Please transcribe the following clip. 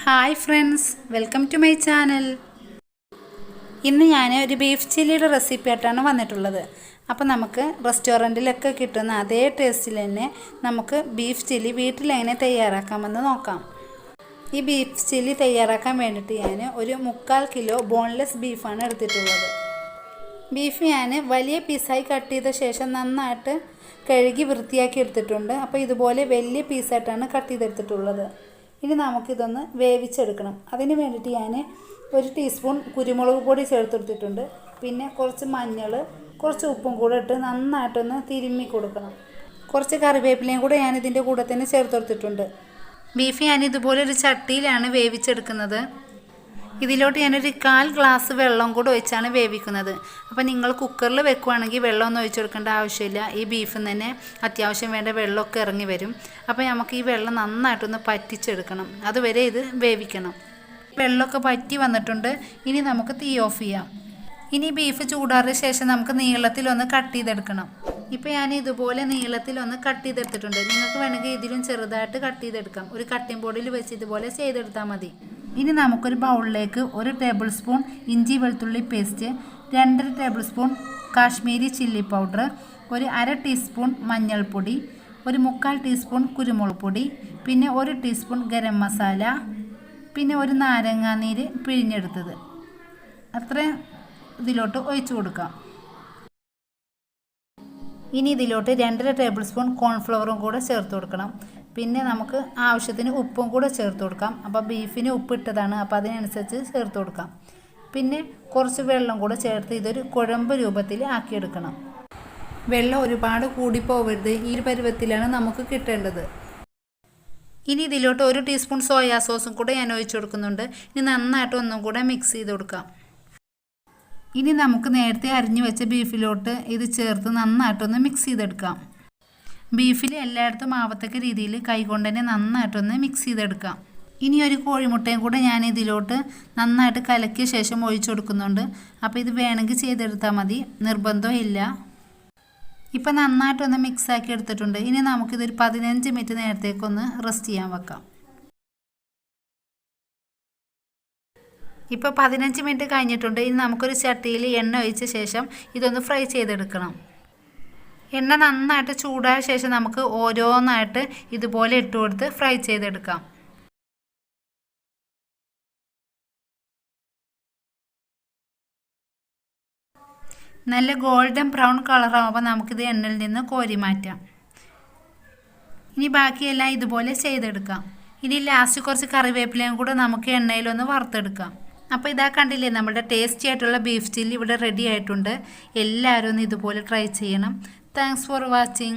Hi friends, welcome to my channel. ഇന്ന് ഞാൻ ഒരു ബീഫ് ചില്ലിയുടെ റെസിപ്പി ആയിട്ടാണ് വന്നിട്ടുള്ളത്. അപ്പോൾ നമുക്ക് റെസ്റ്റോറൻറ്റിലൊക്കെ കിട്ടുന്ന അതേ ടേസ്റ്റിൽ തന്നെ നമുക്ക് ബീഫ് ചില്ലി വീട്ടിലെങ്ങനെ തയ്യാറാക്കാമെന്ന് നോക്കാം. ഈ ബീഫ് ചില്ലി തയ്യാറാക്കാൻ വേണ്ടിയിട്ട് ഞാൻ ഒരു 3/4 കിലോ ബോൺലെസ് ബീഫാണ് എടുത്തിട്ടുള്ളത്. ബീഫ് ഞാൻ വലിയ പീസായി കട്ട് ചെയ്ത ശേഷം നന്നായിട്ട് കഴുകി വൃത്തിയാക്കി എടുത്തിട്ടുണ്ട്. അപ്പോൾ ഇതുപോലെ വലിയ പീസായിട്ടാണ് കട്ട് ചെയ്തെടുത്തിട്ടുള്ളത്. ഇനി നമുക്കിതൊന്ന് വേവിച്ചെടുക്കണം. അതിന് വേണ്ടിയിട്ട് ഞാൻ 1 ടീസ്പൂൺ കുരുമുളക് പൊടി ചേർത്തെടുത്തിട്ടുണ്ട്. പിന്നെ കുറച്ച് മഞ്ഞൾ, കുറച്ച് ഉപ്പും കൂടെ ഇട്ട് നന്നായിട്ടൊന്ന് തിരുമ്മി കൊടുക്കണം. കുറച്ച് കറിവേപ്പിലയും കൂടെ ഞാൻ ഇതിൻ്റെ കൂടെ തന്നെ ചേർത്തെടുത്തിട്ടുണ്ട്. ബീഫ് ഞാൻ ഇതുപോലെ ഒരു ചട്ടിയിലാണ് വേവിച്ചെടുക്കുന്നത്. ഇതിലോട്ട് ഞാനൊരു 1/4 ഗ്ലാസ് വെള്ളം കൂടെ ഒഴിച്ചാണ് വേവിക്കുന്നത്. അപ്പോൾ നിങ്ങൾ കുക്കറിൽ വെക്കുവാണെങ്കിൽ വെള്ളമൊന്നും ഒഴിച്ചു കൊടുക്കേണ്ട ആവശ്യമില്ല. ഈ ബീഫിൽ തന്നെ അത്യാവശ്യം വേണ്ട വെള്ളമൊക്കെ ഇറങ്ങി വരും. അപ്പോൾ നമുക്ക് ഈ വെള്ളം നന്നായിട്ടൊന്ന് പറ്റിച്ചെടുക്കണം. അതുവരെ ഇത് വേവിക്കണം. വെള്ളമൊക്കെ പറ്റി വന്നിട്ടുണ്ട്. ഇനി നമുക്ക് തീ ഓഫ് ചെയ്യാം. ഇനി ബീഫ് ചൂടാറിയ ശേഷം നമുക്ക് നീളത്തിലൊന്ന് കട്ട് ചെയ്തെടുക്കണം. ഇപ്പോൾ ഞാൻ ഇതുപോലെ നീളത്തിലൊന്ന് കട്ട് ചെയ്തെടുത്തിട്ടുണ്ട്. നിങ്ങൾക്ക് വേണമെങ്കിൽ ഇതിലും ചെറുതായിട്ട് കട്ട് ചെയ്തെടുക്കാം. ഒരു കട്ടിംഗ് ബോർഡിൽ വെച്ച് ഇതുപോലെ ചെയ്തെടുത്താൽ മതി. ഇനി നമുക്കൊരു ബൗളിലേക്ക് 1 ടേബിൾ സ്പൂൺ ഇഞ്ചി വെളുത്തുള്ളി paste, 2 table spoon Kashmiri chilli powder, ഒരു 1/2 ടീസ്പൂൺ മഞ്ഞൾപ്പൊടി, ഒരു 3/4 ടീസ്പൂൺ കുരുമുളക് പൊടി, പിന്നെ 1 ടീസ്പൂൺ ഗരം മസാല, പിന്നെ ഒരു നാരങ്ങാനീര് പിഴിഞ്ഞെടുത്തത് അത്രയും ഇതിലോട്ട് ഒഴിച്ചു കൊടുക്കാം. ഇനി ഇതിലോട്ട് 2.5 ടേബിൾ സ്പൂൺ കോൺഫ്ലവറും കൂടെ ചേർത്ത് കൊടുക്കണം. പിന്നെ നമുക്ക് ആവശ്യത്തിന് ഉപ്പും കൂടെ ചേർത്ത് കൊടുക്കാം. അപ്പോൾ ബീഫിന് ഉപ്പിട്ടതാണ്, അപ്പോൾ അതിനനുസരിച്ച് ചേർത്ത് കൊടുക്കാം. പിന്നെ കുറച്ച് വെള്ളം കൂടെ ചേർത്ത് ഇതൊരു കുഴമ്പ് രൂപത്തിൽ ആക്കിയെടുക്കണം. വെള്ളം ഒരുപാട് കൂടിപ്പോവരുത്. ഈ പരുവത്തിലാണ് നമുക്ക് കിട്ടേണ്ടത്. ഇനി ഇതിലോട്ട് 1 ടീസ്പൂൺ സോയാ സോസും കൂടെ ഞാൻ ഒഴിച്ചു കൊടുക്കുന്നുണ്ട്. ഇനി നന്നായിട്ട് ഒന്നും കൂടെ മിക്സ് ചെയ്ത് കൊടുക്കാം. ഇനി നമുക്ക് നേരത്തെ അരിഞ്ഞു വെച്ച ബീഫിലോട്ട് ഇത് ചേർത്ത് നന്നായിട്ടൊന്ന് മിക്സ് ചെയ്തെടുക്കാം. ബീഫിൽ എല്ലായിടത്തും ആവത്തക്ക രീതിയിൽ കൈകൊണ്ട് തന്നെ നന്നായിട്ടൊന്ന് മിക്സ് ചെയ്തെടുക്കാം. ഇനി ഒരു കോഴിമുട്ടയും കൂടെ ഞാൻ ഇതിലോട്ട് നന്നായിട്ട് കലക്കിയ ശേഷം ഒഴിച്ചു കൊടുക്കുന്നുണ്ട്. അപ്പോൾ ഇത് വേണമെങ്കിൽ ചെയ്തെടുത്താൽ മതി, നിർബന്ധമില്ല. ഇപ്പം നന്നായിട്ടൊന്ന് മിക്സാക്കി എടുത്തിട്ടുണ്ട്. ഇനി നമുക്കിതൊരു 15 മിനിറ്റ് നേരത്തേക്കൊന്ന് റെസ്റ്റ് ചെയ്യാൻ വെക്കാം. ഇപ്പോൾ 15 മിനിറ്റ് കഴിഞ്ഞിട്ടുണ്ട്. ഇനി നമുക്കൊരു ചട്ടിയിൽ എണ്ണ ഒഴിച്ച ശേഷം ഇതൊന്ന് ഫ്രൈ ചെയ്തെടുക്കണം. എണ്ണ നന്നായിട്ട് ചൂടായ ശേഷം നമുക്ക് ഓരോന്നായിട്ട് ഇതുപോലെ ഇട്ട് കൊടുത്ത് ഫ്രൈ ചെയ്തെടുക്കാം. നല്ല ഗോൾഡൻ ബ്രൗൺ കളറാകുമ്പോൾ നമുക്കിത് എണ്ണയിൽ നിന്ന് കോരി മാറ്റാം. ഇനി ബാക്കിയെല്ലാം ഇതുപോലെ ചെയ്തെടുക്കാം. ഇനി ലാസ്റ്റ് കുറച്ച് കറിവേപ്പിലയും കൂടെ നമുക്ക് എണ്ണയിലൊന്ന് വറുത്തെടുക്കാം. അപ്പോൾ ഇതാ കണ്ടില്ലേ, നമ്മുടെ ടേസ്റ്റി ആയിട്ടുള്ള ബീഫ് ചില്ലി ഇവിടെ റെഡി ആയിട്ടുണ്ട്. എല്ലാവരും ഒന്ന് ഇതുപോലെ ട്രൈ ചെയ്യണം. Thanks for watching.